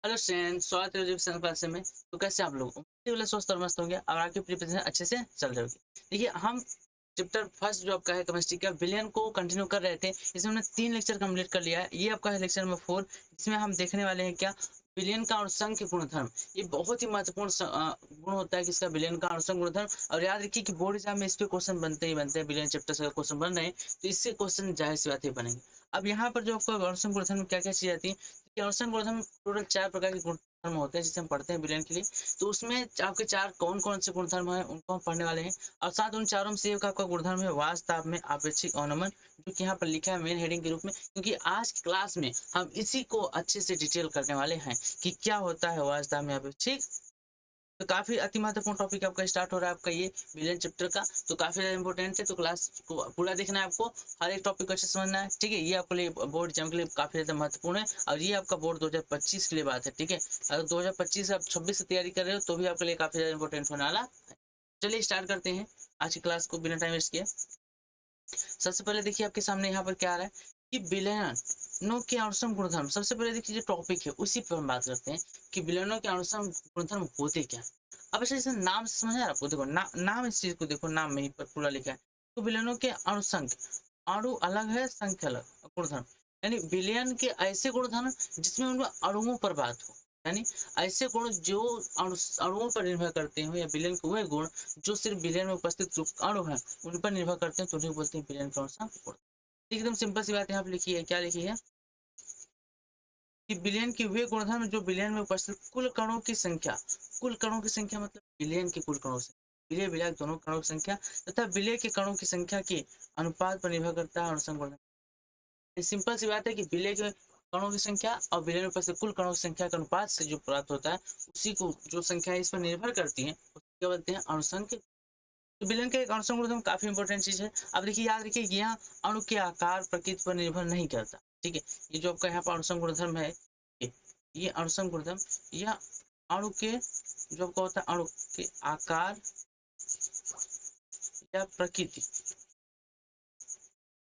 Hello student, स्वागत है revision class में। तो कैसे आप लोग स्वस्थ और मस्त होंगे और आपकी प्रिपरेशन अच्छे से चल रही होगी। देखिए, हम चैप्टर फर्स्ट जो आपका है केमिस्ट्री का विलियन को कंटिन्यू कर रहे थे। इसमें हमने 3 लेक्चर कंप्लीट कर लिया है। ये आपका है लेक्चर नंबर 4। इसमें हम देखने वाले हैं क्या, विलियन का अणुसंख्य गुणधर्म। ये बहुत ही महत्वपूर्ण गुण होता है किसका, विलियन का अणुसंख्य गुणधर्म। और याद रखिए कि बोर्ड एग्जाम में इस पे क्वेश्चन बनते ही बनते हैं। विलियन चैप्टर से क्वेश्चन बन रहे हैं तो इससे क्वेश्चन जाहिर सी बात ही बनेंगे। अब यहाँ पर जो आपको अणुसंख्य गुणधर्म में क्या क्या चीज आती है, अणुसंख्य गुणधर्म टोटल 4 प्रकार के गुणधर्म होते हैं जिसे हम पढ़ते हैं विलयन के लिए। तो उसमें आपके 4 कौन कौन से गुणधर्म हैं उनको हम पढ़ने वाले हैं। और साथ उन चारों में से एक आपका गुणधर्म है वास्तव में अपेक्षिक अवनमन, जो कि यहाँ पर लिखा है मेन हेडिंग के रूप में, क्योंकि आज की क्लास में हम इसी को अच्छे से डिटेल करने वाले हैं कि क्या होता है वास्तव में अपेक्षिक। तो काफी अति महत्वपूर्ण टॉपिक आपका स्टार्ट हो रहा है आपका ये विलियन चैप्टर का। तो काफी ज्यादा इंपॉर्टेंट है, तो क्लास को पूरा देखना है आपको। हर एक टॉपिक को अच्छे से समझना है, ठीक है। ये आपके लिए बोर्ड एग्जाम के लिए काफी ज्यादा महत्वपूर्ण है। और ये आपका बोर्ड 2025 के लिए बात है, ठीक है। अगर 2025 आप 26 से तैयारी कर रहे हो तो भी आपके लिए काफी ज्यादा इंपॉर्टेंट होने वाला है। चलिए स्टार्ट करते हैं आज की क्लास को बिना टाइम वेस्ट किए। सबसे पहले देखिए आपके सामने यहाँ पर क्या आ रहा है कि विलयनों के अणुसंग गुणधर्म। सबसे पहले देखिए जो टॉपिक है उसी पर हम बात करते हैं कि विलयनों के अणुसंग गुणधर्म होते क्या हैं। अब ऐसे जैसे नाम से समझ आ रहा है आपको, देखो नाम इस चीज को देखो, नाम में ही पर पूरा लिखा है। तो विलयनों के अणुसंग, अणु अलग है संख्या अलग, गुणधर्म यानी विलयन के ऐसे गुणधर्म जिसमें उनमें अणुओं पर बात हो, यानी ऐसे गुण जो अणुओं पर निर्भर करते हो, या विलयन के वह गुण जो सिर्फ विलयन में उपस्थित जो अणु है उन पर निर्भर करते हैं, तो उन्हें बोलते हैं विलयन का अणुसंग गुण। एकदम सिंपल सी बात यहाँ पे लिखी है, क्या लिखी है कि विलयन के वे गुणधर्म जो विलयन में उपस्थित कुल कणों की संख्या, कुल कणों की संख्या मतलब विलयन के कुल कणों से विलय विलय दोनों कणों की संख्या तथा विलय के कणों की संख्या के अनुपात पर निर्भर करता है अणुसंग गुणधर्म। सिंपल सी बात है कि विलय के कणों की संख्या और विलय में उपस्थित कुल कणों की संख्या के अनुपात से जो प्राप्त होता है, उसी को जो संख्या इस पर निर्भर करती है उसको क्या बोलते हैं, अणुसंग। तो विलयन का एक अणुसंग गुणधर्म काफी इंपॉर्टेंट चीज है। अब देखिए, याद रखिए यहाँ अणु के आकार प्रकृति पर निर्भर नहीं करता, ठीक है। ये जो आपका यहाँ पर अणुसंग गुणधर्म है, ये ये अणुसंग गुणधर्म, यह अणु के जो आपका होता है अणु के आकार या प्रकृति,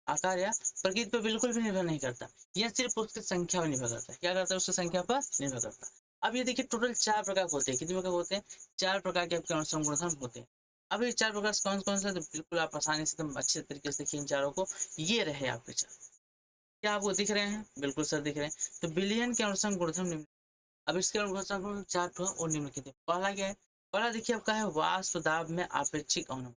आकार या प्रकृति पर बिल्कुल भी निर्भर नहीं करता। यह सिर्फ उसकी संख्या पर निर्भर करता है। क्या करता है, उसकी संख्या पर निर्भर करता है। अब ये देखिए टोटल 4 प्रकार के होते हैं। कितने प्रकार होते हैं, 4 प्रकार के आपके अणुसंग गुणधर्म होते हैं। अब ये 4 प्रकार कौन कौन से, तो बिल्कुल आप आसानी से एकदम अच्छे तरीके से देखिए इन चारों को। ये रहे आपके 4। क्या आपको दिख रहे हैं, बिल्कुल सर दिख रहे हैं। तो विलयन के अणुसंग गुणधर्म निम्न। अब इसके अणुसंग 4 ठो और निम्नलिखित है। पहला क्या है, पहला देखिए आपका है वाष्प दाब में आपेक्षिक अवनमन।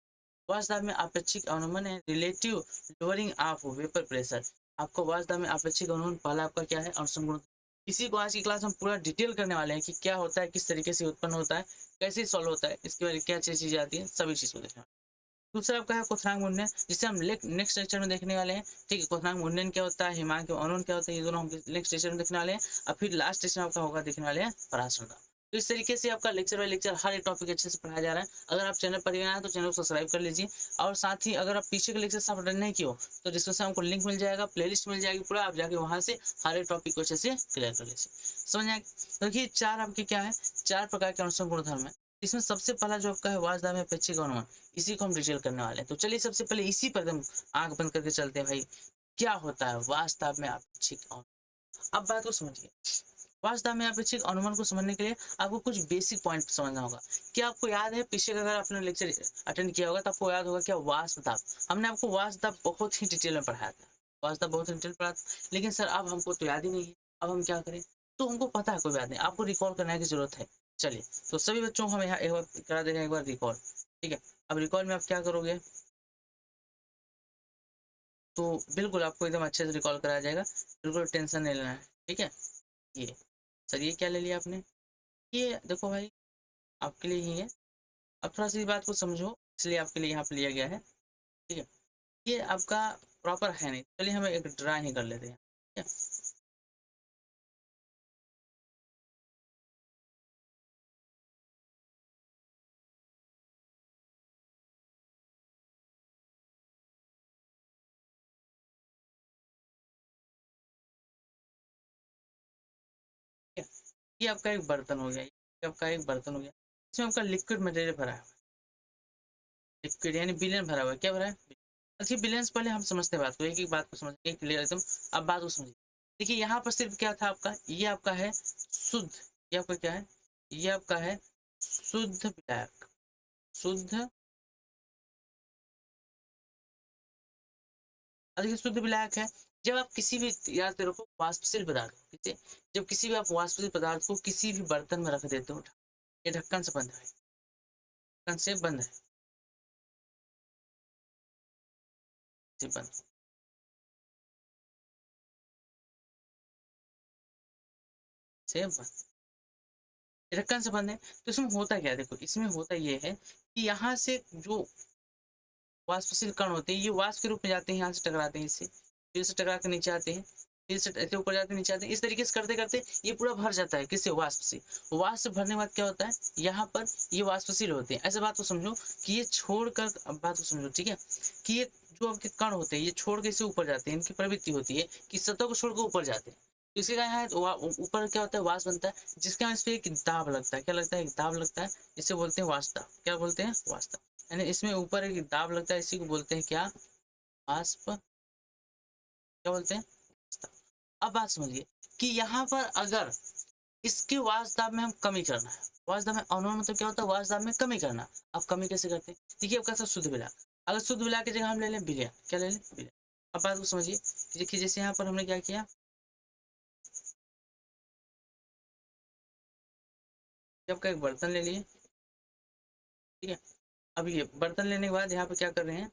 वाष्प दाब में आपेक्षिक अवनमन है relative lowering of vapour pressure. आपको वाष्प दाब में आपेक्षिक अवनमन पहला आपका क्या है, अणुसंग गुण। इसी को आज की क्लास में पूरा डिटेल करने वाले हैं कि क्या होता है, किस तरीके से उत्पन्न होता है, कैसे सॉल्व होता है, इसके बारे में क्या चीजें आती है, सभी चीज को देखना। दूसरा आपका है क्वथनांक मुंडन, जिसे हम नेक्स्ट लेक्चर में देखने वाले हैं, ठीक है। क्वथनांक मुंडन क्या होता है, हिमांक अवनमन क्या होता है, ये दोनों हम नेक्स्ट लेक्चर में देखने वाले हैं। और फिर लास्ट लेक्चर आपका होगा देखने वाले हैं पराशर का। तो इस तरीके से आपका लेक्चर बाय लेक्चर हर एक टॉपिक अच्छे से पढ़ाया जा रहा है। अगर आप चैनल पर नए हैं तो चैनल को सब्सक्राइब कर लीजिए। और साथ ही अगर आप पीछे के लेक्चर अटेंड नहीं किए हो तो डिस्क्रिप्शन में आपको लिंक मिल जाएगा, प्लेलिस्ट मिल जाएगी पूरा, आप जाके वहां से हर एक टॉपिक को अच्छे से क्लियर कर लीजिए। समझ आए। तो देखिए 4 आपके क्या है, 4 प्रकार के अणुसंग गुणधर्म है। इसमें सबसे पहला जो आपका है वाष्प दाब में अपेक्षिक अवनमन, इसी को हम डिटेल करने वाले हैं। तो चलिए सबसे पहले इसी पर एकदम आंख बंद करके चलते हैं भाई, क्या होता है वाष्प दाब में अपेक्षिक अवनमन। अब बात को समझिए, वाष्प दाब में अपेक्षिक अवनमन को समझने के लिए आपको कुछ बेसिक पॉइंट समझना होगा। क्या आपको याद है, पीछे अगर आपने लेक्चर अटेंड किया होगा तो आपको याद होगा क्या, वाष्प दाब, हमने आपको वाष्प दाब बहुत ही डिटेल में पढ़ाया था। वाष्प दाब बहुत डिटेल पढ़ाया था, लेकिन सर अब हमको तो याद ही नहीं है, अब हम क्या करें। तो हमको पता है, कोई बात नहीं, आपको रिकॉल करने की जरूरत है। चलिए, तो सभी बच्चों को हम यहाँ एक बार करा देंगे, एक बार रिकॉल, ठीक है। अब रिकॉल में आप क्या करोगे, तो बिल्कुल आपको एकदम अच्छे से रिकॉल कराया जाएगा, बिल्कुल टेंशन नहीं लेना है, ठीक है। ये सर, ये क्या ले लिया आपने, ये देखो भाई आपके लिए ही है। अब थोड़ा सी इस बात को समझो, इसलिए आपके लिए यहाँ पे लिया गया है, ठीक है। ये आपका प्रॉपर है नहीं, चलिए हम एक ड्रा ही कर लेते हैं, ठीक है। ठीक है? ये आपका एक बर्तन हो गया, ये आपका एक बर्तन हो गया। इसमें आपका लिक्विड मटेरियल भरा है, लिक्विड यानी विलेन भरा हुआ है। क्या भरा है, अच्छा विलेन से पहले हम समझते हैं बात को, एक एक बात को समझिए क्लियर एकदम। अब बात को समझिए, देखिए यहाँ पर सिर्फ क्या था आपका, ये आपका है शुद्ध ये आपका क्या है, ये आपका है शुद्ध विलायक, शुद्ध। अब देखिए शुद्ध विलायक है, जब आप किसी भी, याद रखो वाष्पशील पदार्थ, किसे, जब किसी भी आप वाष्पशील पदार्थ को किसी भी बर्तन में रख देते हो, ये ढक्कन से बंद है, ढक्कन से बंद है, से बंद, से बंद, ये ढक्कन से बंद है। तो इसमें होता क्या है, देखो इसमें होता ये है कि यहाँ से जो वाष्पशील कण होते हैं ये वाष्प के रूप में जाते हैं, यहाँ से टकराते हैं इससे, फिर से टकरा कर नीचे आते हैं, फिर से ऐसे ऊपर जाते हैं नीचे आते हैं, इस तरीके से करते करते ये पूरा भर जाता है, किससे, वाष्प से। वाष्प भरने के बाद क्या होता है, यहाँ पर ये वाष्पशील होते हैं। ऐसे बात को समझो कि ये छोड़कर, अब बात को समझो ठीक है, कि ये जो आपके कण होते हैं ये छोड़ के इससे ऊपर जाते हैं, इनकी प्रवृत्ति होती है कि सतह को छोड़कर ऊपर जाते हैं। तो इसके कारण यहाँ ऊपर क्या होता है, वाष्प बनता है, जिसके कारण इस पे एक दाब लगता है, क्या लगता है, एक दाब लगता है, इसे बोलते हैं वाष्प दाब। क्या बोलते हैं, वाष्प दाब। यानी इसमें ऊपर एक दाब लगता है, इसी को बोलते हैं क्या, वाष्प, क्या बोलते हैं, वाष्प दाब। अब बात समझिए कि यहाँ पर अगर इसके वाष्प दाब में हम कमी करना है, वाष्प दाब में अवनमन मतलब क्या होता है, वाष्प दाब में कमी करना। अब कमी कैसे करते हैं, देखिए अब कैसा, शुद्ध विलायक, अगर शुद्ध विलायक की जगह हम ले लें विलयन, क्या ले लें, विलयन। अब बात को समझिए, देखिए जैसे यहाँ पर हमने क्या किया, जब का एक बर्तन ले लिए, ठीक है। अब ये बर्तन लेने के बाद यहाँ पे क्या कर रहे हैं,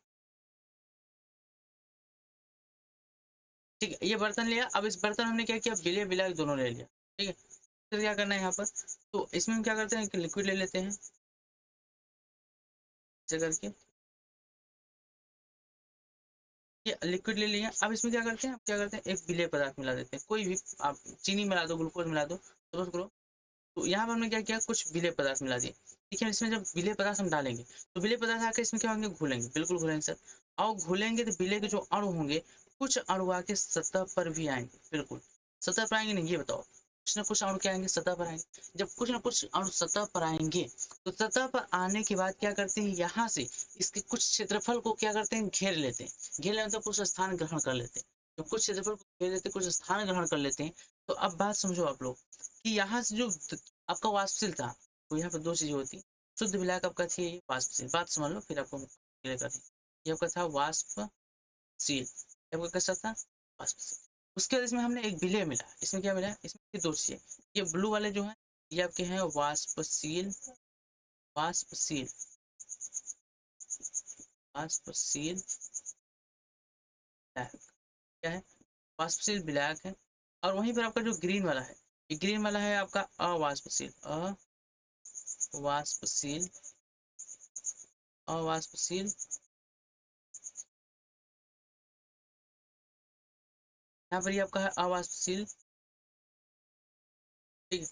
ठीक है, ये बर्तन लिया, अब इस बर्तन हमने क्या किया, विलय विलायक दोनों ले लिया, ठीक है। फिर क्या करना है यहाँ पर, तो इसमें हम क्या करते हैं कि लिक्विड ले लेते हैं, ऐसे करके ये लिक्विड ले लिया। अब इसमें क्या करते हैं, अब क्या करते हैं, एक विलेय पदार्थ मिला देते हैं, कोई भी, आप चीनी मिला दो, ग्लूकोज मिला दो, सपोज करो। तो यहाँ पर हमने क्या किया, कुछ विलेय पदार्थ मिला दिए, ठीक है। इसमें जब विलेय पदार्थ हम डालेंगे तो विलेय पदार्थ आकर इसमें क्या होंगे, घुलेंगे, बिल्कुल घुलेंगे सर। और घुलेंगे तो विलेय के जो अणु होंगे, कुछ अणु आके सतह पर भी आएंगे, बिल्कुल सतह पर आएंगे नहीं, ये बताओ, कुछ ना कुछ अणु क्या आएंगे, सतह पर आएंगे। जब कुछ ना कुछ अणु सतह पर आएंगे तो सतह पर आने के बाद क्या करते हैं, यहाँ से इसके कुछ क्षेत्रफल को क्या करते हैं, घेर लेते हैं, घेर लेते हैं, कुछ स्थान ग्रहण कर लेते हैं। जब कुछ क्षेत्रफल को घेर लेते हैं, कुछ स्थान ग्रहण कर लेते हैं, तो अब बात समझो आप लोग कि यहाँ से जो आपका वाष्पशील था, तो यहाँ पर दो चीजें होती, शुद्ध विलायक आपका थी ये वाष्पशील, बात समझ लो फिर आपको क्लियर कर दें। ये आपका था वाष्पशील, ये आपका कैसा था, वाष्पशील। उसके बाद इसमें हमने एक विलेय मिला, इसमें क्या मिला, इसमें दो चीजें, ये ब्लू वाले जो है ये आपके हैं वाष्पशील, वाष्पशील, वाष्पशील विलायक, क्या है, वाष्पशील विलायक है। और वहीं पर आपका जो ग्रीन वाला है, ये ग्रीन वाला है आपका अवाष्पशील, अवाष्पशील, अवाष्पशील, यहाँ पर ये आपका है अवाष्पशील, ठीक है।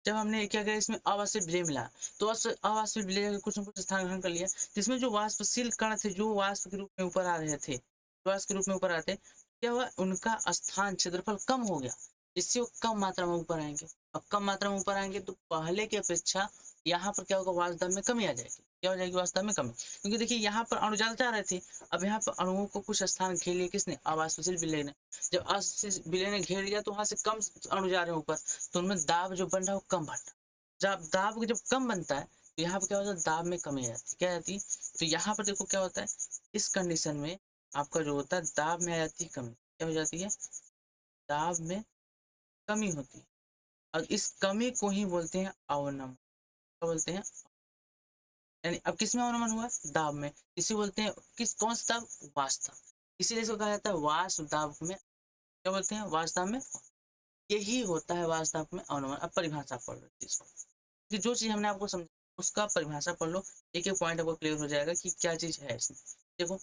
जब हमने क्या किया, इसमें अवाष्पित विलेय मिला, तो अवाष्पित विलेय का कुछ न कुछ स्थान ग्रहण कर लिया, जिसमें जो वाष्पशील कण थे, जो वाष्प के रूप में ऊपर आ रहे थे, वाष्प के रूप में ऊपर आते, क्या हुआ, उनका स्थान क्षेत्रफल कम हो गया, जिससे वो कम मात्रा में ऊपर आएंगे। अब कम मात्रा में ऊपर आएंगे तो पहले की अपेक्षा यहाँ पर क्या होगा, वाष्प दाब में कमी आ जाएगी, क्या हो जाएगी, वाष्प दाब में कमी, क्योंकि देखिए यहाँ पर अणु ज्यादा जा रहे थे, अब यहाँ पर अणुओं को कुछ स्थान घेर लिया, किसने, अवाष्पशील विलेय ने। जब अवाष्पशील विलेय ने घेर लिया तो वहां से कम अणु जा रहे हैं ऊपर, तो उनमें दाब जो बन रहा है वो कम बन रहा है। जब दाब जब कम बनता है तो यहाँ पर क्या होता है, दाब में कमी आ जाती है, क्या आती है, तो यहाँ पर देखो क्या होता है, इस कंडीशन में आपका जो होता है दाब में आ जाती है कमी, क्या हो जाती है, दाब में कमी होती है। और इस कमी को ही बोलते हैं अवनमन, क्या बोलते हैं, यानी अब किस में अवनमन हुआ, दाब में, इसी बोलते हैं किस, कौन सा दाब, वाष्प दाब, इसीलिए इसको कहा जाता है वाष्प दाब में, क्या बोलते हैं, वाष्प दाब में, यही होता है वाष्प दाब में अवनमन। अब परिभाषा पढ़ लो इसको, कि जो चीज हमने आपको समझा उसका परिभाषा पढ़ लो, एक एक पॉइंट आपको क्लियर हो जाएगा कि क्या चीज है इसमें। देखो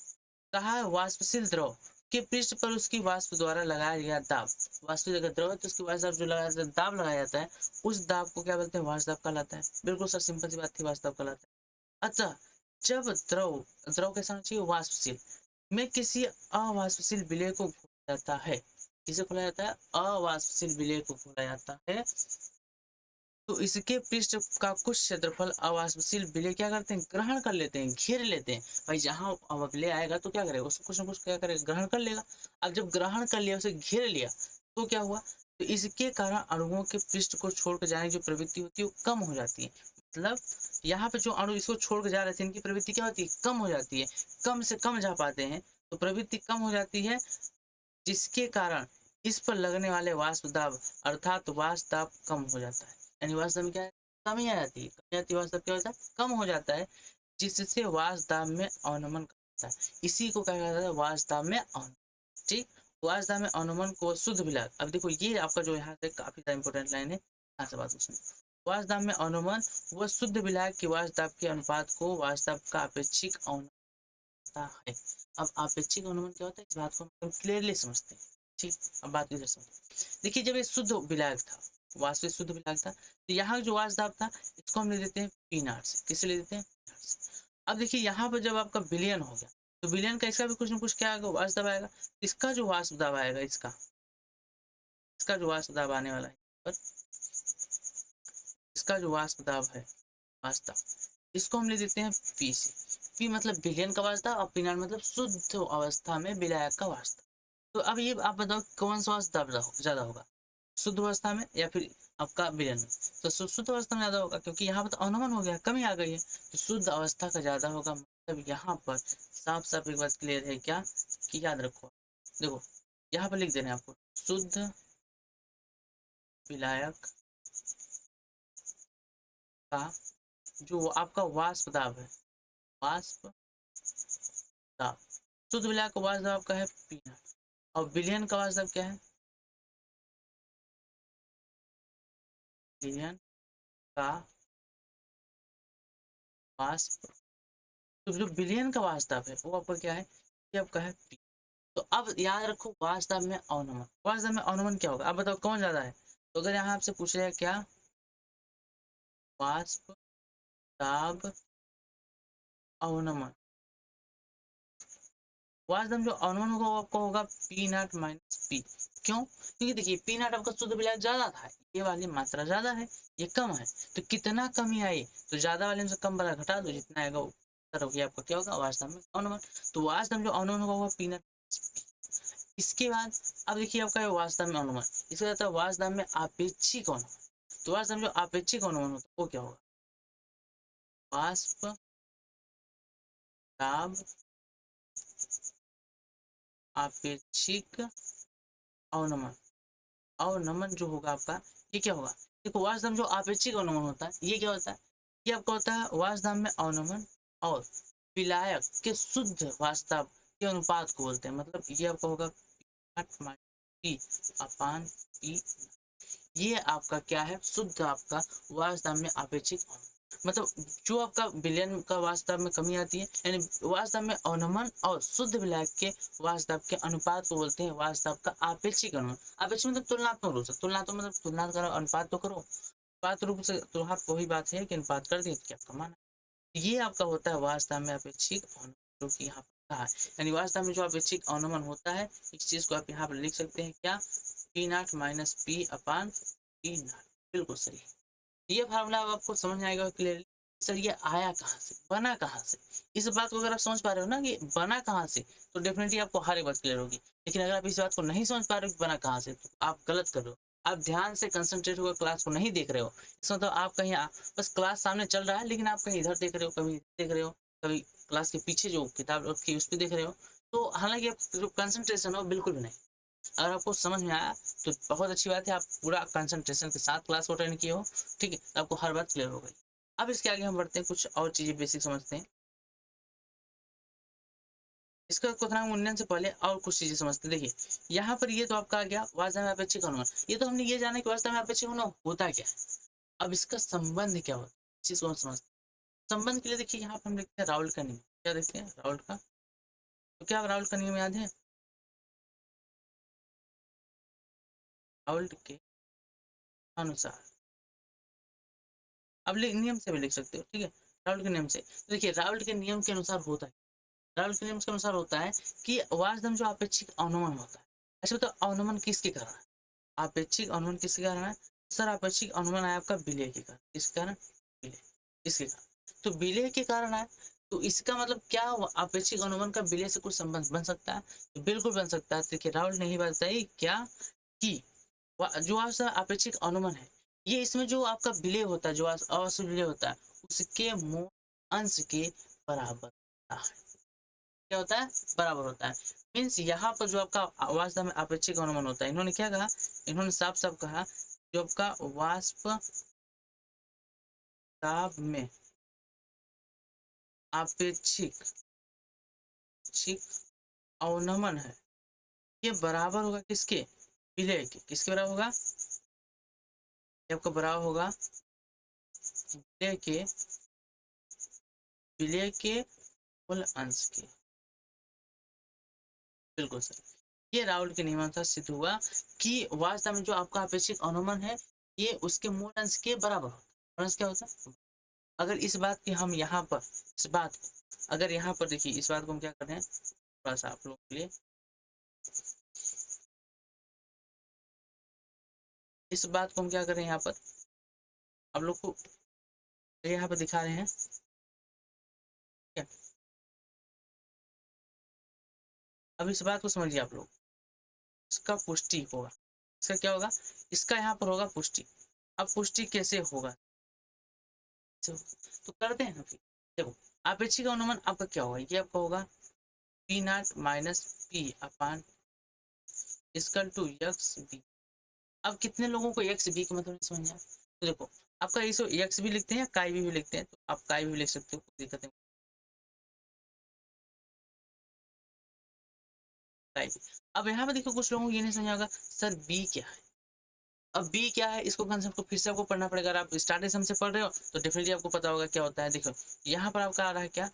कहा है वाष्पशील द्रव के पृष्ठ पर उसकी वाष्प द्वारा लगाया गया दाब, वाष्पशील अगर द्रव है तो उसकी वाष्प जो लगाया जाता है, दाब लगाया जाता है, उस दाब को क्या बोलते हैं, वाष्प दाब कहलाता है। बिल्कुल सर, सिंपल सी बात थी, वाष्प दाब कहलाता है। अच्छा, जब द्रव, द्रव कैसा होना चाहिए, वाष्पशील में किसी अवाष्पशील विलेय को घोला जाता है, किसे खोला जाता है, अवाष्पशील विलेय को घोला जाता है, तो इसके पृष्ठ का कुछ क्षेत्रफल अवाष्पशील विलेय क्या करते हैं, ग्रहण कर लेते हैं, घेर लेते हैं। भाई जहां विलेय आएगा तो क्या करेगा, उसको कुछ ना कुछ क्या करेगा, ग्रहण कर लेगा। अब जब ग्रहण कर लिया, उसे घेर लिया, तो क्या हुआ, तो इसके कारण अणुओं के पृष्ठ को छोड़कर जाने की जो प्रवृत्ति होती है वो कम हो जाती है। मतलब यहाँ पे जो अणु इसको छोड़ के जा रहे थे इनकी प्रवृत्ति क्या होती है, कम हो जाती है, कम से कम जा पाते हैं, तो प्रवृत्ति कम हो जाती है, जिसके कारण इस पर लगने वाले वाष्प दाब अर्थात वाष्प दाब कम हो जाता है। यानी वाष्प दाब में क्या है, कमी आ जाती है, कमी आती है, वाष्प दाब क्या होता है, कम हो जाता है, जिससे वाष्प दाब में अवनमन होता है। इसी को कहा जाता है वाष्प दाब में अवनमन। ठीक, वाष्प दाब में अवनमन को शुद्ध विलायक, अब देखो ये आपका जो यहाँ से काफी ज्यादा इंपॉर्टेंट लाइन है, यहाँ से बात उसमें, वाष्प दाब में अवनमन वह शुद्ध विलायक की वाष्प दाब के अनुपात को वाष्प दाब का अपेक्षिक अवनमन है। अब अपेक्षिक अवनमन क्या होता है, इस बात को हम क्लियरली समझते हैं। ठीक, अब बात इधर समझो। देखिए जब ये शुद्ध विलायक था, वास्तविक शुद्ध विलायक था, तो यहाँ जो वाष्प दाब था इसको हम ले देते हैं पी नॉट से। किसे ले देते हैं, P0 से। अब देखिए यहाँ पर जब आपका विलयन हो गया, तो विलयन का इसका भी कुछ ना कुछ क्या आएगा, वाष्प दाब आएगा। इसका जो वाष्प दाब आएगा, इसका जो वाष्प दाब आने वाला है, पर इसका जो वाष्प दाब है, वाष्प दाब, इसको हम ले देते हैं पी से। पी मतलब विलयन का वाष्प दाब और पी नॉट मतलब शुद्ध अवस्था में विलायक का वाष्प दाब। तो अब ये आप बताओ कौन सा वाष्प दाब ज्यादा होगा, शुद्ध अवस्था में या फिर आपका विलयन में? तो शुद्ध अवस्था में ज्यादा होगा, क्योंकि यहाँ पर तो अवनमन हो गया, कमी आ गई है, तो शुद्ध अवस्था का ज्यादा होगा। मतलब यहाँ पर साफ साफ एक बात क्लियर है क्या, कि याद रखो, देखो यहाँ पर लिख देना है आपको, शुद्ध विलायक का जो आपका वाष्प दाब है, वाष्प दाब, शुद्ध विलायक का वाष्प दाब का है पी नॉट, और विलयन का वाष्प दाब क्या है, विलयन का वाष्प, तो जो विलयन का वाष्प दाब है वो आपका क्या है, ये आपका है पी। तो अब याद रखो वाष्प दाब में अवनमन, वाष्प दाब में अवनमन क्या होगा, अब बताओ कौन ज्यादा है? तो अगर यहाँ आपसे पूछ रहा है क्या, वाष्प दाब अवनमन, वाष्प दाब जो अवनमन होगा वो आपका होगा पी नॉट माइनस पी। क्यों? क्योंकि देखिए पी नॉट आपका शुद्ध विलायक ज्यादा था, ये वाली मात्रा ज्यादा है, ये कम है, तो कितना कमी आई, तो ज्यादा वाले में से कम वाला घटा दो, जितना आएगा वो आपका क्या होगा, वाष्प दाब में अवनमन। तो वाष्प दाब जो अवनमन होगा वो पी नॉट। इसके बाद अब देखिए आपका वाष्प दाब में अवनमन, इसके बाद वाष्प दाब में आपेक्षिक अवनमन। तो वाष्प दाब जो आपेक्षिक अवनमन होता है वो क्या होगा, वाष्प दाब आपेक्षिक अवनमन, अवनमन जो होगा आपका, ये क्या होगा, देखो वाष्प दाब जो आपेक्षिक अवनमन होता है ये क्या होता है, ये आपका होता है वाष्प दाब में अवनमन और विलायक के शुद्ध वाष्प दाब के अनुपात को बोलते हैं। मतलब ये आपका होगा पी अपान पी, ये आपका क्या है, शुद्ध आपका वाष्प दाब में आपेक्षिक अवनमन। मतलब जो आपका विलयन का वाष्प दाब में कमी आती है, यानी वाष्प दाब में अवनमन और शुद्ध विलायक के वाष्प दाब के अनुपात को बोलते हैं वाष्प दाब का आपेक्षिक अवनमन। आपेक्षिक मतलब तुलनात्मक रूप से, तुलनात्मक मतलब तुलना करो, अनुपात तो करो, अनुपात रूप से, तो हाँ वही बात है कि अनुपात कर दिए तो क्या आपका माना, ये आपका होता है वाष्प दाब में अपेक्षिक अवनमन, जो कि यहाँ पर कहा है। यानी वाष्प दाब में जो अपेक्षिक अवनमन होता है, इस चीज को आप यहाँ पर लिख सकते हैं क्या, P not minus P upon P not. बिल्कुल सही है, ये फार्मूला अब आपको समझ में आएगा क्लियरली। सर ये आया कहाँ से, बना कहाँ से, इस बात को अगर आप समझ पा रहे हो ना कि बना कहाँ से, तो डेफिनेटली आपको हर एक बात क्लियर होगी। लेकिन अगर आप इस बात को नहीं समझ पा रहे हो कि बना कहाँ से, तो आप गलत कर रहे हो, आप ध्यान से कंसंट्रेट होकर क्लास को नहीं देख रहे हो। इसमें तो आप कहीं बस क्लास सामने चल रहा है, लेकिन आप कहीं इधर देख रहे हो, कभी देख रहे हो, कभी क्लास के पीछे जो किताब रखी उस पर देख रहे हो, तो हालांकि आप जो कंसंट्रेशन हो बिल्कुल भी नहीं। अगर आपको समझ में आया तो बहुत अच्छी बात है, आप पूरा कंसंट्रेशन के साथ क्लास को अटेंड किए हो, ठीक है, तो आपको हर बात क्लियर हो गई। अब इसके आगे हम बढ़ते हैं, कुछ और चीजें बेसिक समझते हैं। इसका क्वेश्चन उन्नयन से पहले और कुछ चीजें समझते हैं। देखिए यहाँ पर ये तो आपका आ गया वास्तव में अपेक्षिक अनुमान, ये तो हमने ये जाना कि वास्तव में अपेक्षिक अनुमान होता क्या है। अब इसका संबंध क्या होता है, इस चीज को हम समझते हैं। संबंध के लिए देखिए यहाँ पर हम देखते हैं राउल्ट का नियम, क्या देखते हैं राउल्ट का, तो क्या राउल्ट का नियम याद है, राउल्ट के अनुसार, अब नियम से भी लिख सकते हो, ठीक है, राउल्ट के नियम से। तो देखिए राउल्ट के नियम के अनुसार होता है, राउल्ट के नियम के अनुसार होता है कि वास्तव जो अपेक्षिक अवनमन होता है, अच्छा तो अवनमन किसके कारण है, अपेक्षिक अवनमन किसके कारण है, सर अपेक्षिक अवनमन है आपका विलय के कारण, किसके कारण, विलय, इसके कारण, तो विलय के कारण है। तो इसका मतलब क्या हुआ, अपेक्षिक अवनमन का विलय से कुछ संबंध बन सकता है, तो बिल्कुल बन सकता है। देखिए राहुल ने ही बात बताई क्या, कि जो आपका अपेक्षित अनुमान है, ये इसमें जो आपका विलय होता है, जो अवास्तविक विलय होता है, उसके मूल अंश के बराबर होता है। क्या होता है? बराबर होता है। मीन्स यहाँ पर जो आपका वास्तव में अपेक्षित अनुमान होता है, इन्होंने क्या कहा, इन्होंने साफ साफ कहा, जो आपका वाष्प ताप में अपेक्षित अवनमन है, ये बराबर होगा किसके? विलय के। किसके बराबर होगा? ये आपका बराबर होगा विलय के, विलय के मूल अंश के। बिल्कुल सर, ये राहुल के नियमानुसार सिद्ध हुआ कि वास्तव में जो आपका अपेक्षित अनुमान है, ये उसके मूल अंश के बराबर होता है। मूल अंश क्या होता है? अगर इस बात की हम यहाँ पर, इस बात को अगर यहाँ पर देखिए, इस बात को हम क्या कर रहे हैं, थोड़ा सा आप लोग के लिए, इस बात को हम क्या कर रहे हैं, यहाँ पर आप लोग को यहाँ पर दिखा रहे हैं क्या। अब इस बात को समझिए आप लोग, इसका पुष्टि होगा, इसका क्या होगा, इसका यहाँ पर होगा पुष्टि। अब पुष्टि कैसे होगा, तो करते हैं ना फिर। देखो, अपेक्षित अनुमान आपका क्या होगा, ये आपका होगा p not minus P upon is equal to x b. अब कितने लोगों को एक्स बी का मतलब समझ आया? तो देखो, आपका इसको एक्स भी लिखते हैं या काई भी लिखते हैं, तो आप काई भी लिख सकते हो, कोई दिक्कत नहीं। काई भी। अब यहाँ पे देखो, कुछ लोगों को ये नहीं समझ आएगा सर बी क्या है। अब बी क्या है, इसको कंसेप्ट को फिर से आपको पढ़ना पड़ेगा। अगर आप स्टार्टिंग से हमसे पढ़ रहे हो तो डेफिनेटली आपको पता होगा क्या होता है। देखो, यहाँ पर आपका आ रहा है क्या,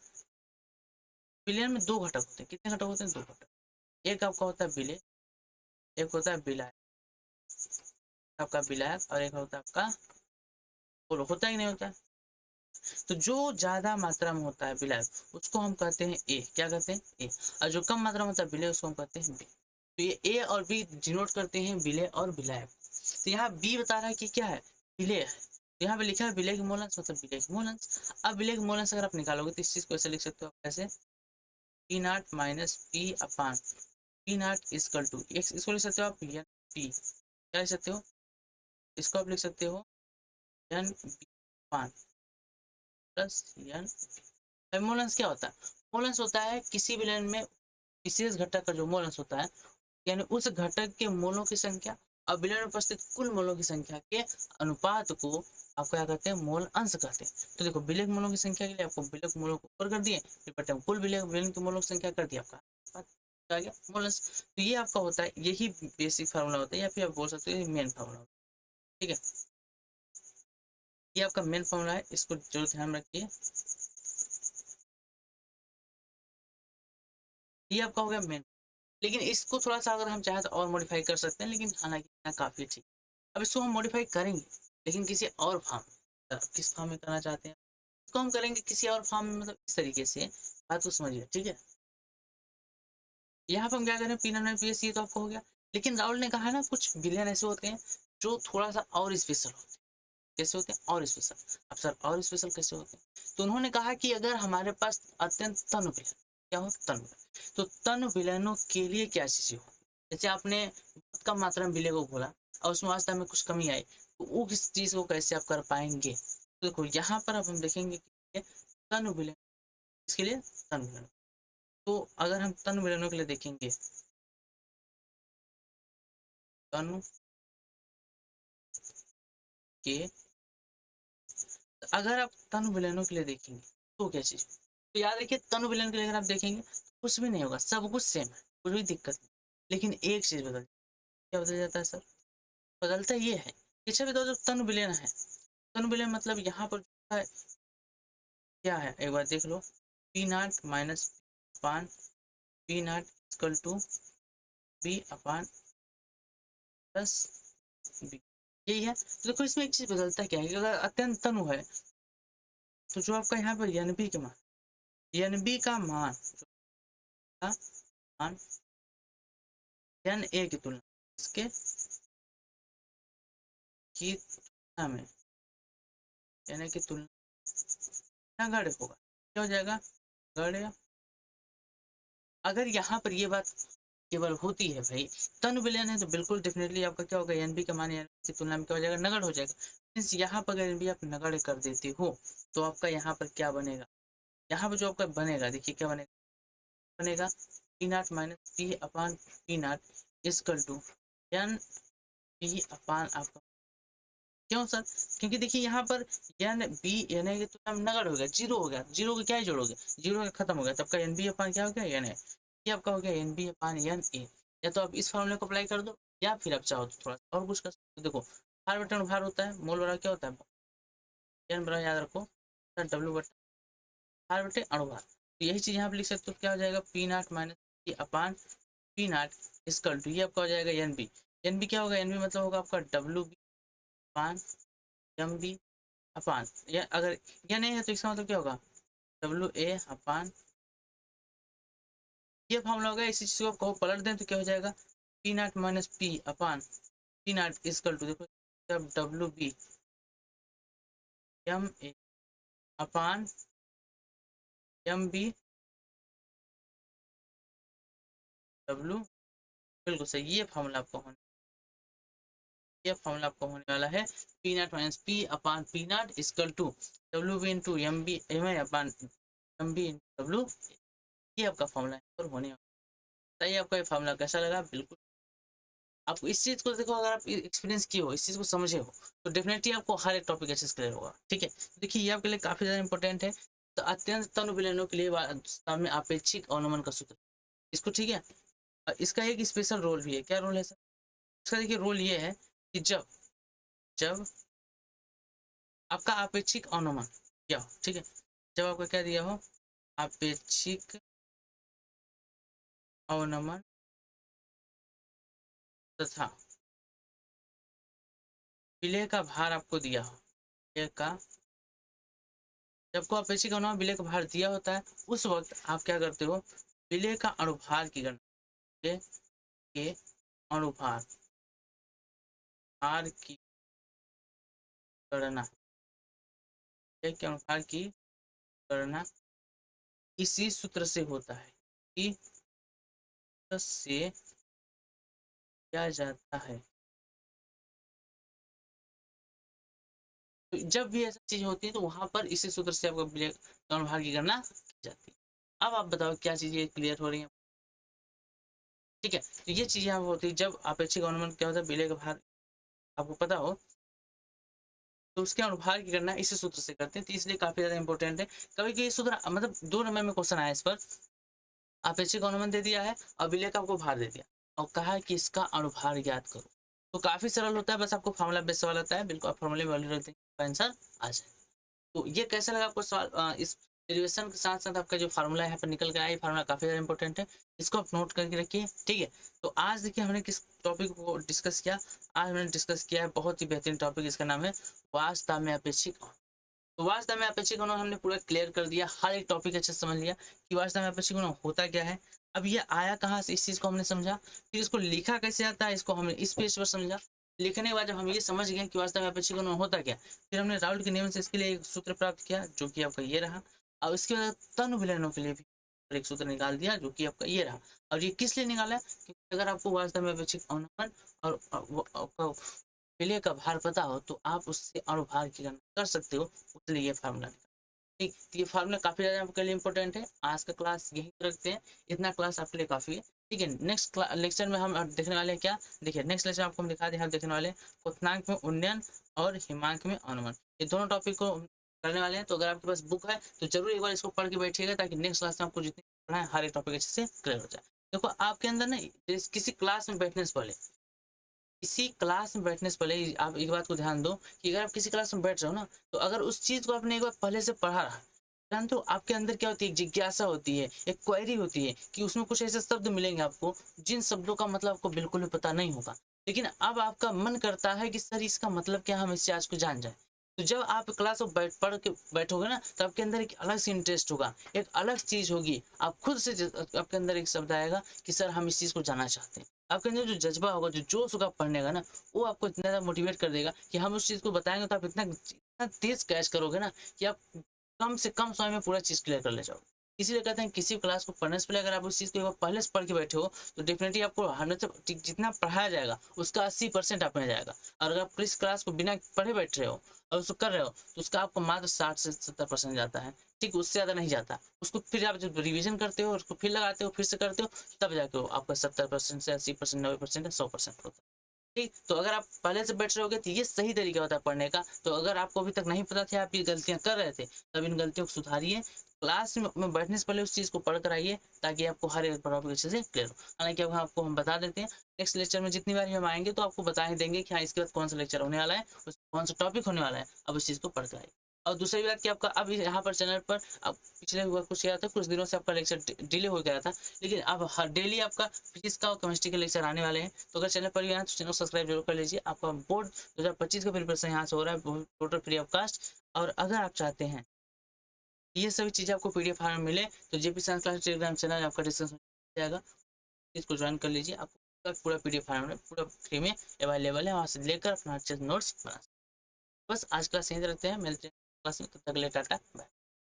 विलयन में दो घटक होते हैं। कितने घटक होते हैं? दो घटक। एक आपका होता है विलय, एक होता है विलायक। आपका विलायक और एक होता है आपका, बोलो होता ही नहीं होता है। तो जो ज्यादा मात्रा में होता है विलायक, उसको हम कहते हैं ए। क्या कहते हैं? ए। और जो कम मात्रा में होता है विलय, उसको हम कहते हैं बी। तो ये ए और बी डिनोट करते हैं विलय और विलायक। तो यहाँ बी बता रहा है कि क्या है, विलय है। तो यहाँ पे लिखा है विलय के मूलांश, मतलब विलय के मूलांश। अब विलय के मूलांश अगर आप निकालोगे तो इस चीज को ऐसे लिख सकते हो आप, ऐसे p not minus P upon P not is equal to x. इसको लिख सकते हो आप एन पी, क्या लिख सकते हो, इसको आप लिख सकते हो N b upon plus N. मोलेंस क्या होता है? मोलेंस होता है किसी विलयन में विशेष घटक का जो मोलेंस होता है, यानी उस घटक के मोलों की संख्या और विलयन में उपस्थित कुल मोलों की संख्या के अनुपात को आप क्या कहते हैं, मोल अंश कहते हैं। तो देखो, विलयक मोलों की संख्या के लिए आपको विलयक मोलों को ऊपर कर दिए, फिर बटे में कुल विलयक विलयन की मोलों की संख्या कर दिया, आपका आ गया मोल अंश। तो ये आपका होता है, यही बेसिक फार्मूला होता है, या फिर आप बोल सकते हो मेन फार्मूला। ठीक है, ये आपका मेन फार्मूला है, इसको जरूर ध्यान रखिए। ये आपका हो गया मेन। लेकिन इसको थोड़ा सा अगर हम चाहें तो और मॉडिफाई कर सकते हैं, लेकिन हालांकि इतना काफी ठीक। अब इसको हम मॉडिफाई करेंगे, लेकिन किसी और फॉर्म, किस फॉर्म में करना चाहते हैं इसको हम करेंगे किसी और फॉर्म में, मतलब इस तरीके से। बात को समझिए, ठीक है। यहाँ पर हम क्या करें, पी नॉट पी एस, ये तो आपको हो गया। लेकिन राहुल ने कहा ना, कुछ विलेन ऐसे होते हैं जो थोड़ा सा और स्पेशल होते हैं। कैसे होते हैं? और स्पेशल। अब सर और स्पेशल कैसे होते हैं? तो उन्होंने कहा कि अगर हमारे पास अत्यंत तन विलेन, क्या हो, तन विलेन, तो तन विलेनों के लिए क्या चीजें हो, जैसे आपने बहुत कम मात्रा में विलय को घोला और उसमें वास्तव में कुछ कमी आई, तो वो किस चीज को कैसे आप कर पाएंगे। तो देखो, यहाँ पर अब हम देखेंगे कि तन विलेन, इसके लिए तन विलेन। तो अगर हम तन विलेनों के लिए देखेंगे, तन के, अगर आप तनु विलयनों के लिए देखेंगे तो क्या चीज, तो याद रखिए, तनु विलयन के लिए अगर आप देखेंगे तो कुछ भी नहीं होगा, सब कुछ सेम है, कुछ भी दिक्कत नहीं। लेकिन एक चीज बदल, क्या बदल जाता है सर? बदलता ये है, पीछे भी तो जो तनु विलयन है, तनु विलयन मतलब यहाँ पर है, क्या है एक बार देख लो, P not minus upon P naught equal to B upon plus B, यही है। तो देखो, इसमें एक चीज बदलता क्या है कि अगर अत्यंत तनु है, तो जो आपका यहाँ पर एन बी के मान, एन बी का मान, मान एन ए की तुलना, इसके की तुलना में, एन ए की तुलना गढ़ होगा, क्या हो जाएगा, गढ़। अगर यहाँ पर ये बात केवल होती है भाई। तन विलयन है तो बिल्कुल डेफिनेटली आपका क्या होगा, एनबी का मान एनबी की तुलना में क्या हो जाएगा, नगण्य हो जाएगा। मीन्स यहाँ पर अगर एनबी आप नगण्य कर देते हो तो आपका यहाँ पर क्या बनेगा, यहाँ पर जो आपका बनेगा देखिए क्या बनेगा, बनेगा p not minus P upon P not is equal to n p upon आपका। क्यों सर, क्योंकि देखिए यहाँ पर एन बी एन ए की तुलना में नगण्य हो गया, जीरो हो गया, जीरो को क्या ही जोड़ोगे, जीरो का खत्म हो गया, तब का एन बी अपान क्या हो गया, एन ए। ये आपका हो गया n b upon n a. या तो आप इस फॉर्मूले को अप्लाई कर दो, या फिर आप चाहो तो थोड़ा सा और कुछ कर सकते हो। देखो भार बटन भार होता है, मोल बराबर क्या होता है, एन बराबर याद रखो डब्ल्यू बटा भार बटे अणुभार। तो यही चीज यहाँ पे लिख सकते हो, क्या हो जाएगा P not minus P upon P not is equal to, ये आपका हो जाएगा एन बी। एन बी क्या होगा, एन बी मतलब होगा आपका डब्ल्यू बी अपान एम बी अपान, या अगर या नहीं है तो इसका मतलब क्या होगा, डब्ल्यू ए अपान, ये फॉर्मूला होगा। इसी चीज को कहो पलट दें तो क्या हो जाएगा, P not minus P upon P not is equal to, देखो जब W B M A upon M B W, बिल्कुल सही, ये फॉर्मूला आपको होने, ये फॉर्मूला आपको होने वाला है P not minus P upon P not is equal to W B into M B M A upon M B W. ये आपका फॉर्मूला पर होने वाला है। सही, आपका ये फॉर्मूला कैसा लगा, बिल्कुल आपको इस चीज को देखो, अगर आप एक्सपीरियंस किए हो, इस चीज को समझे हो, तो डेफिनेटली आपको हर एक टॉपिक अच्छे से क्लियर होगा। ठीक है, देखिए ये आपके लिए काफी ज्यादा इंपॉर्टेंट है। तो अत्यंत तनु विलयनों के लिए सामने अपेक्षिक अवनमन का सूत्र, इसको ठीक है। इसका एक स्पेशल रोल भी है, क्या रोल है सर, इसका देखिए रोल ये है कि जब जब आपका अपेक्षिक अवनमन क्या हो, ठीक है, जब आपका क्या दिया हो, अपेक्षिक अवनमन तथा विलय का भार आपको दिया हो, विलय का, जब को अपेक्षिक अवनमन विलय का भार दिया होता है, उस वक्त आप क्या करते हो, विलय का अणुभार की गणना, विलय के अणुभार भार की गणना, विलय के अणुभार की गणना इसी सूत्र से होता है, इसी सूत्र से किया जाता है। तो जब भी ऐसा चीज होती है तो वहां पर इसी सूत्र से आपका विलय के अणुभार की गणना की जाती है। अब आप बताओ क्या चीजें क्लियर हो रही हैं, ठीक है। तो ये चीजें यहाँ होती है, जब अपेक्षिक अवनमन क्या होता है, विलय का भार आपको पता हो तो उसके अनुभार की गणना इसी सूत्र से करते हैं, तो इसलिए काफी ज्यादा इंपॉर्टेंट है। कभी कभी सूत्र मतलब 2 नंबर में क्वेश्चन आया इस पर, अपेक्षिक अनुमान दे दिया है और विलय का आपको भार दे दिया और कहा है कि इसका अनुभार ज्ञात करो। तो काफी सरल होता है, बस आपको फॉर्मूला बेस सवाल आता है, बिल्कुल आप फॉर्मूले में वैल्यू रख देंगे, आंसर आ जाए। तो ये कैसा लगा आपको सवाल, इस डेरिवेशन के साथ साथ आपका जो फार्मूला यहाँ पर निकल के आया, ये फार्मूला काफी ज्यादा इंपॉर्टेंट है, इसको आप नोट करके रखिए। ठीक है, तो आज देखिए हमने किस टॉपिक को डिस्कस किया, आज हमने डिस्कस किया है बहुत ही बेहतरीन टॉपिक, इसका नाम है वास्तव में अपेक्षिक। तो वास्तव में अपेक्षिक गुण हमने पूरा क्लियर कर दिया, हर एक टॉपिक अच्छे से समझ लिया कि वास्तव में अपेक्षिक गुण होता क्या है। अब ये आया कहाँ से, इस चीज को हमने समझा, फिर इसको लिखा कैसे जाता है, इसको हमने इस पेज पर समझा। लिखने के बाद जब हम ये समझ गए कि वास्तव में अपेक्षिक गुण होता क्या, फिर हमने राउल्ट के नियम से इसके लिए एक सूत्र प्राप्त किया जो कि आपका ये रहा, और इसके बाद तनु विलयनों के लिए भी एक सूत्र निकाल दिया जो कि आपका ये रहा। और ये किस लिए निकाला है, क्योंकि अगर आपको वास्तव में अपेक्षिक अवनमन और विलय का भार पता हो तो आप उससे अणुभार की गणना कर सकते हो, उसलिए ये फार्मूला। ठीक, तो ये फार्मूला काफी ज्यादा आपके लिए इंपॉर्टेंट है। आज का क्लास यहीं पर रखते हैं, इतना क्लास आपके लिए काफी है। ठीक है, नेक्स्ट लेक्चर में हम देखने वाले हैं क्या, देखिए नेक्स्ट लेक्चर आपको हम दिखा दें, हम देखने वाले क्वथनांक में उन्नयन और हिमांक में अनुमान, ये दोनों टॉपिक को करने वाले हैं। तो अगर आपके पास बुक है तो जरूर एक बार इसको पढ़ के बैठिएगा, ताकि नेक्स्ट क्लास में आपको जितनी पढ़ना है हर एक टॉपिक अच्छे से क्लियर हो जाए। देखो आपके अंदर ना किसी क्लास में बैठने से पहले, किसी क्लास में बैठने से पहले आप एक बात को ध्यान दो कि अगर आप किसी क्लास में बैठ रहे हो ना, तो अगर उस चीज को आपने एक बार पहले से पढ़ा रहा, जानते हो आपके अंदर क्या होती है, एक जिज्ञासा होती है, एक क्वेरी होती है कि उसमें कुछ ऐसे शब्द मिलेंगे आपको जिन शब्दों का मतलब आपको बिल्कुल भी पता नहीं होगा, लेकिन अब आपका मन करता है कि सर इसका मतलब क्या, हम इससे आज को जान जाए। तो जब आप क्लास में पढ़ के बैठोगे ना, तो आपके अंदर एक अलग से इंटरेस्ट होगा, एक अलग चीज होगी, आप खुद से आपके अंदर एक शब्द आएगा कि सर हम इस चीज को जानना चाहते हैं। आपके अंदर जो जज्बा होगा, जो जोश होगा पढ़ने का ना, वो आपको इतना ज़्यादा मोटिवेट कर देगा कि हम उस चीज़ को बताएंगे तो आप इतना इतना तेज कैच करोगे ना कि आप कम से कम समय में पूरा चीज़ क्लियर कर ले जाओगे। इसीलिए कहते हैं किसी क्लास को पढ़ने से पहले अगर आप उस चीज़ को एक बार पहले से पढ़ के बैठे हो तो डेफिनेटली आपको 100 जितना पढ़ाया जाएगा उसका 80% आप में जाएगा। और अगर आप इस क्लास को बिना पढ़े बैठ रहे हो और उसको कर रहे हो तो उसका आपको मात्र 60 से 70% जाता है। ठीक, उससे ज़्यादा नहीं जाता। उसको फिर आप जब रिवीजन करते हो, उसको फिर लगाते हो, फिर से करते हो, तब जाके वो आपका 70% से 80%, 90% या 100% होता है। ठीक, तो अगर आप पहले से बैठ रहोगे तो ये सही तरीका होता है पढ़ने का। तो अगर आपको अभी तक नहीं पता था, आप ये गलतियाँ कर रहे थे, तब इन गलतियों को सुधारिए। क्लास में बैठने से पहले उस चीज़ को पढ़ कर आइए ताकि आपको हर एक टॉपिक अच्छे से क्लियर हो। हालाँकि अब आपको हम बता देते हैं, नेक्स्ट लेक्चर में जितनी बार हम आएँगे तो आपको बता ही देंगे कि हाँ, इसके बाद कौन-सा लेक्चर होने वाला है, कौन सा टॉपिक होने वाला है। अब उस चीज़ को पढ़ कर आइए। और दूसरी बात कि आपका अब यहाँ पर चैनल पर अब पिछले हुआ कुछ क्या था, कुछ दिनों से आपका लेक्चर डिले हो गया था, लेकिन अब हर डेली आपका फिजिक्स का और केमिस्ट्री के लेक्चर आने वाले हैं। तो अगर चैनल पर भी आए तो चैनल को सब्सक्राइब जरूर कर लीजिए। आपका बोर्ड 2025 का प्रिपरेशन यहाँ से हो रहा है, टोटल फ्री ऑफ कास्ट। और अगर आप चाहते हैं कि ये सभी चीज़ें आपको पीडीएफ फॉर्म में मिले तो JP science class Telegram channel आपका डिस्क्रिप्शन में जाएगा, इसको ज्वाइन कर लीजिए। आपको पूरा पीडीएफ फॉर्म में पूरा फ्री में अवेलेबल है, वहाँ से लेकर अपना अच्छे नोट्स बना सकते हैं। बस आज क्लास यहीं रखते हैं, मिलते हैं क्लास में, तब तक के लिए टाटा बाय।